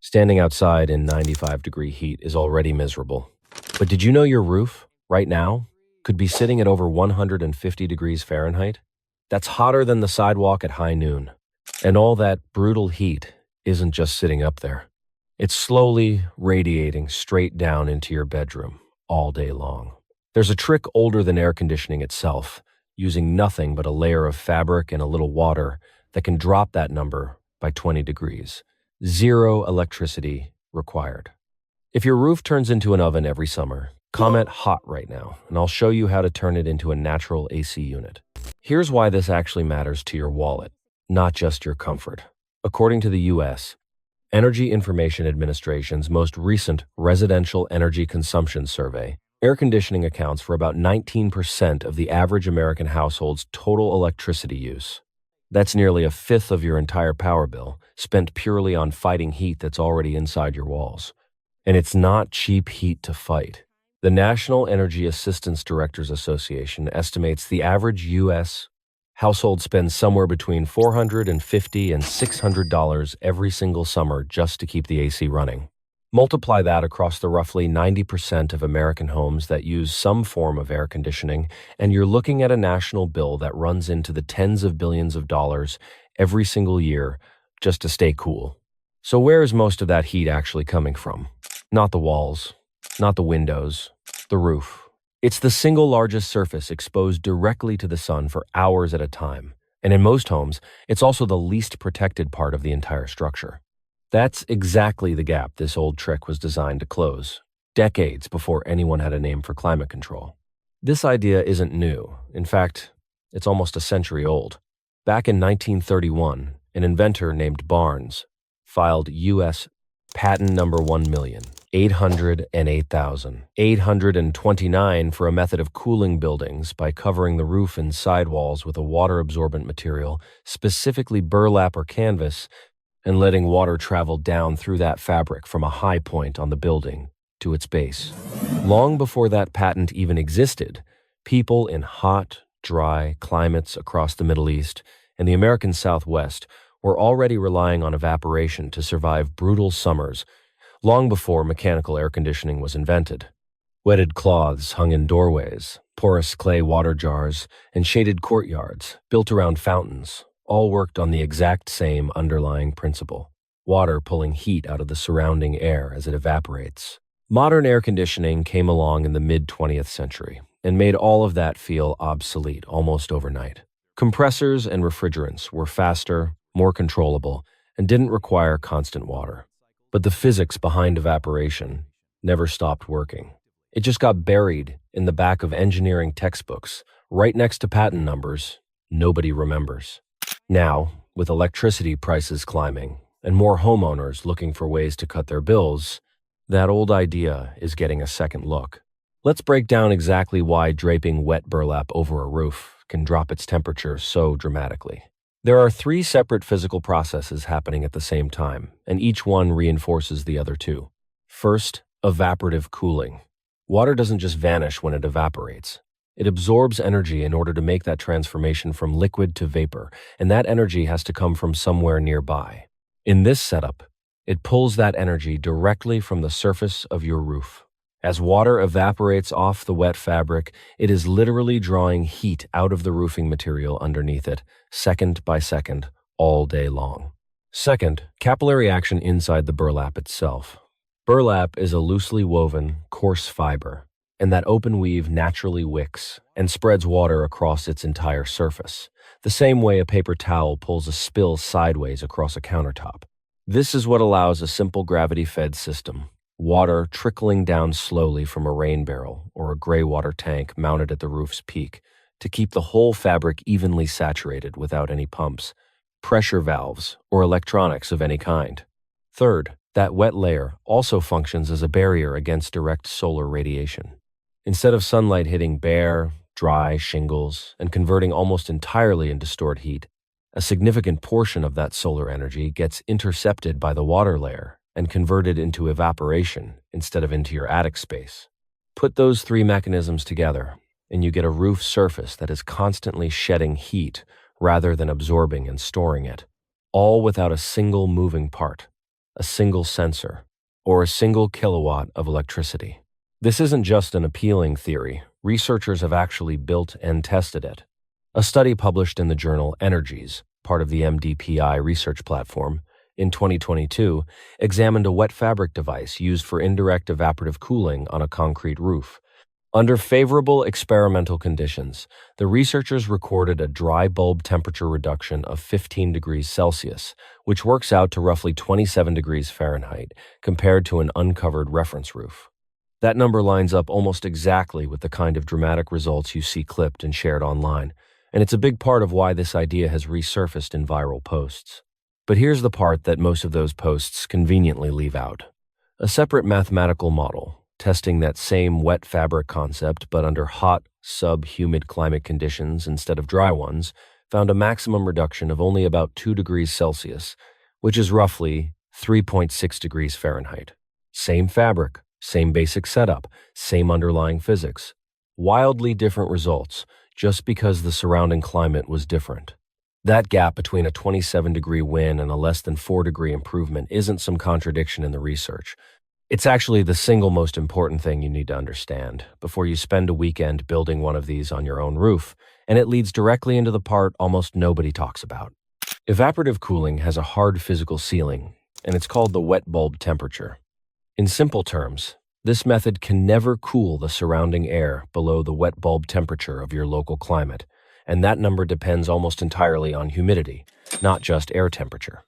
Standing outside in 95-degree heat is already miserable. But did you know your roof, right now, could be sitting at over 150 degrees Fahrenheit? That's hotter than the sidewalk at high noon. And all that brutal heat isn't just sitting up there. It's slowly radiating straight down into your bedroom all day long. There's a trick older than air conditioning itself, using nothing but a layer of fabric and a little water that can drop that number by 20 degrees. Zero electricity required. If your roof turns into an oven every summer, comment hot right now, and I'll show you how to turn it into a natural AC unit. Here's why this actually matters to your wallet, not just your comfort. According to the U.S. Energy Information Administration's most recent residential energy consumption survey, air conditioning accounts for about 19% of the average American household's total electricity use. That's nearly a fifth of your entire power bill, spent purely on fighting heat that's already inside your walls. And it's not cheap heat to fight. The National Energy Assistance Directors Association estimates the average U.S. household spends somewhere between $450 and $600 every single summer just to keep the AC running. Multiply that across the roughly 90% of American homes that use some form of air conditioning, and you're looking at a national bill that runs into the tens of billions of dollars every single year just to stay cool. So where is most of that heat actually coming from? Not the walls, not the windows, the roof. It's the single largest surface exposed directly to the sun for hours at a time, and in most homes, it's also the least protected part of the entire structure. That's exactly the gap this old trick was designed to close, decades before anyone had a name for climate control. This idea isn't new. In fact, it's almost a century old. Back in 1931, an inventor named Barnes filed U.S. patent number 1,808,829 for a method of cooling buildings by covering the roof and sidewalls with a water-absorbent material, specifically burlap or canvas, and letting water travel down through that fabric from a high point on the building to its base. Long before that patent even existed, people in hot, dry climates across the Middle East and the American Southwest were already relying on evaporation to survive brutal summers, long before mechanical air conditioning was invented. Wetted cloths hung in doorways, porous clay water jars, and shaded courtyards built around fountains all worked on the exact same underlying principle: water pulling heat out of the surrounding air as it evaporates. Modern air conditioning came along in the mid-20th century and made all of that feel obsolete almost overnight. Compressors and refrigerants were faster, more controllable, and didn't require constant water. But the physics behind evaporation never stopped working. It just got buried in the back of engineering textbooks, right next to patent numbers nobody remembers. Now, with electricity prices climbing and more homeowners looking for ways to cut their bills, that old idea is getting a second look. Let's break down exactly why draping wet burlap over a roof can drop its temperature so dramatically. There are 3 separate physical processes happening at the same time, and each one reinforces the other two. First, evaporative cooling. Water doesn't just vanish when it evaporates. It absorbs energy in order to make that transformation from liquid to vapor, and that energy has to come from somewhere nearby. In this setup, it pulls that energy directly from the surface of your roof. As water evaporates off the wet fabric, it is literally drawing heat out of the roofing material underneath it, second by second, all day long. Second, capillary action inside the burlap itself. Burlap is a loosely woven, coarse fiber, and that open weave naturally wicks and spreads water across its entire surface, the same way a paper towel pulls a spill sideways across a countertop. This is what allows a simple gravity-fed system, water trickling down slowly from a rain barrel or a gray water tank mounted at the roof's peak, to keep the whole fabric evenly saturated without any pumps, pressure valves, or electronics of any kind. Third, that wet layer also functions as a barrier against direct solar radiation. Instead of sunlight hitting bare, dry shingles and converting almost entirely into stored heat, a significant portion of that solar energy gets intercepted by the water layer and converted into evaporation instead of into your attic space. Put those 3 mechanisms together, and you get a roof surface that is constantly shedding heat rather than absorbing and storing it, all without a single moving part. a single sensor, or a single kilowatt of electricity. This isn't just an appealing theory. Researchers have actually built and tested it. A study published in the journal Energies, part of the MDPI research platform, in 2022, examined a wet fabric device used for indirect evaporative cooling on a concrete roof. Under favorable experimental conditions, the researchers recorded a dry bulb temperature reduction of 15 degrees Celsius, which works out to roughly 27 degrees Fahrenheit, compared to an uncovered reference roof. That number lines up almost exactly with the kind of dramatic results you see clipped and shared online, and it's a big part of why this idea has resurfaced in viral posts. But here's the part that most of those posts conveniently leave out. A separate mathematical model, testing that same wet fabric concept but under hot, sub-humid climate conditions instead of dry ones, found a maximum reduction of only about 2 degrees Celsius, which is roughly 3.6 degrees Fahrenheit. Same fabric, same basic setup, same underlying physics. Wildly different results, just because the surrounding climate was different. That gap between a 27-degree win and a less than 4-degree improvement isn't some contradiction in the research. It's actually the single most important thing you need to understand before you spend a weekend building one of these on your own roof, and it leads directly into the part almost nobody talks about. Evaporative cooling has a hard physical ceiling, and it's called the wet bulb temperature. In simple terms, this method can never cool the surrounding air below the wet bulb temperature of your local climate, and that number depends almost entirely on humidity, not just air temperature.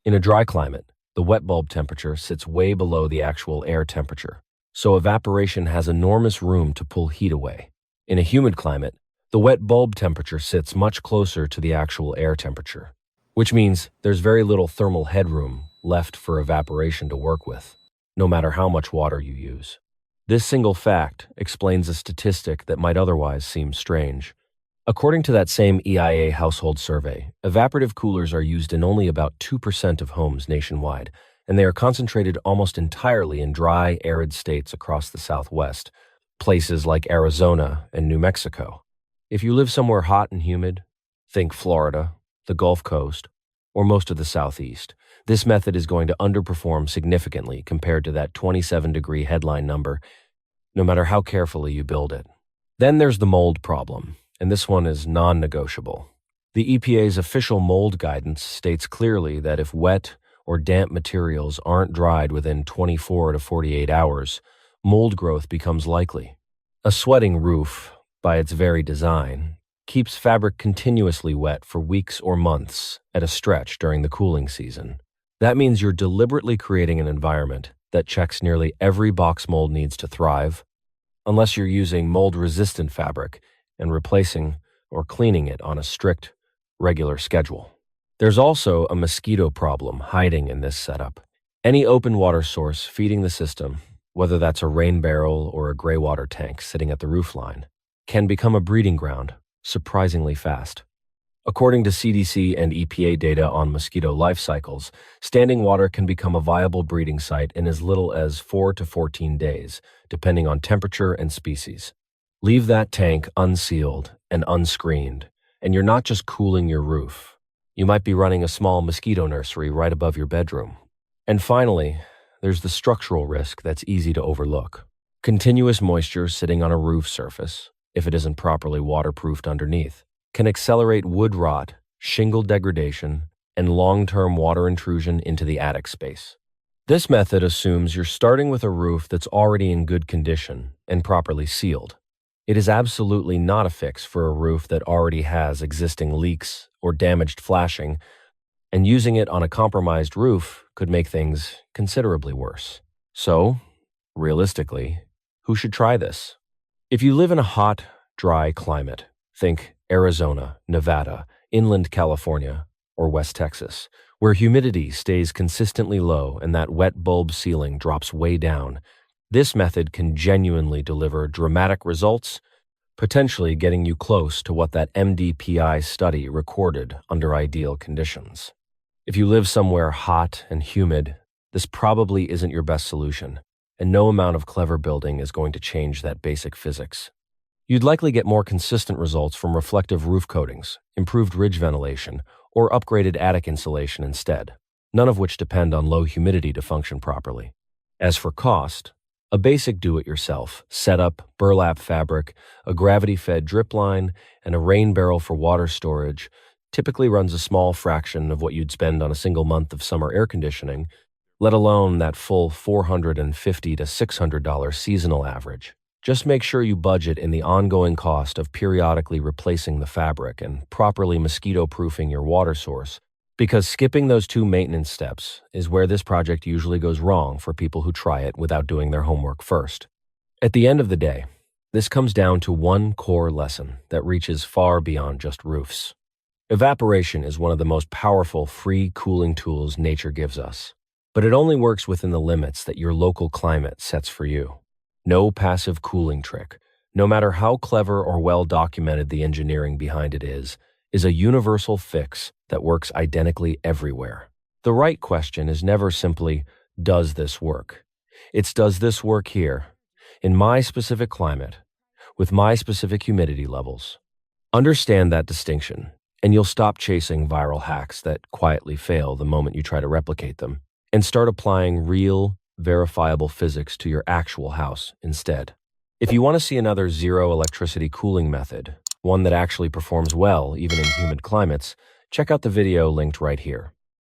In a dry climate, the wet bulb temperature sits way below the actual air temperature, so evaporation has enormous room to pull heat away. In a humid climate, the wet bulb temperature sits much closer to the actual air temperature, which means there's very little thermal headroom left for evaporation to work with, no matter how much water you use. This single fact explains a statistic that might otherwise seem strange. According to that same EIA household survey, evaporative coolers are used in only about 2% of homes nationwide, and they are concentrated almost entirely in dry, arid states across the Southwest, places like Arizona and New Mexico. If you live somewhere hot and humid, think Florida, the Gulf Coast, or most of the Southeast, this method is going to underperform significantly compared to that 27-degree headline number, no matter how carefully you build it. Then there's the mold problem, and this one is non-negotiable. The EPA's official mold guidance states clearly that if wet or damp materials aren't dried within 24 to 48 hours, mold growth becomes likely. A sweating roof, by its very design, keeps fabric continuously wet for weeks or months at a stretch during the cooling season. That means you're deliberately creating an environment that checks nearly every box mold needs to thrive, unless you're using mold-resistant fabric and replacing or cleaning it on a strict, regular schedule. There's also a mosquito problem hiding in this setup. Any open water source feeding the system, whether that's a rain barrel or a gray water tank sitting at the roofline, can become a breeding ground surprisingly fast. According to CDC and EPA data on mosquito life cycles, standing water can become a viable breeding site in as little as 4 to 14 days, depending on temperature and species. Leave that tank unsealed and unscreened, and you're not just cooling your roof. You might be running a small mosquito nursery right above your bedroom. And finally, there's the structural risk that's easy to overlook. Continuous moisture sitting on a roof surface, if it isn't properly waterproofed underneath, can accelerate wood rot, shingle degradation, and long-term water intrusion into the attic space. This method assumes you're starting with a roof that's already in good condition and properly sealed. It is absolutely not a fix for a roof that already has existing leaks or damaged flashing, and using it on a compromised roof could make things considerably worse. So, realistically, who should try this? If you live in a hot, dry climate, think Arizona, Nevada, inland California, or West Texas, where humidity stays consistently low and that wet bulb ceiling drops way down, this method can genuinely deliver dramatic results, potentially getting you close to what that MDPI study recorded under ideal conditions. If you live somewhere hot and humid, this probably isn't your best solution, and no amount of clever building is going to change that basic physics. You'd likely get more consistent results from reflective roof coatings, improved ridge ventilation, or upgraded attic insulation instead. none of which depend on low humidity to function properly. As for cost, a basic do-it-yourself setup, burlap fabric, a gravity-fed drip line, and a rain barrel for water storage typically runs a small fraction of what you'd spend on a single month of summer air conditioning, let alone that full $450 to $600 seasonal average. Just make sure you budget in the ongoing cost of periodically replacing the fabric and properly mosquito-proofing your water source, because skipping those two maintenance steps is where this project usually goes wrong for people who try it without doing their homework first. At the end of the day, this comes down to one core lesson that reaches far beyond just roofs. Evaporation is one of the most powerful free cooling tools nature gives us, but it only works within the limits that your local climate sets for you. No passive cooling trick, no matter how clever or well documented the engineering behind it is a universal fix that works identically everywhere. The right question is never simply, does this work? It's, does this work here, in my specific climate, with my specific humidity levels? Understand that distinction, and you'll stop chasing viral hacks that quietly fail the moment you try to replicate them, and start applying real, verifiable physics to your actual house instead. If you want to see another zero electricity cooling method, one that actually performs well even in humid climates, check out the video linked right here.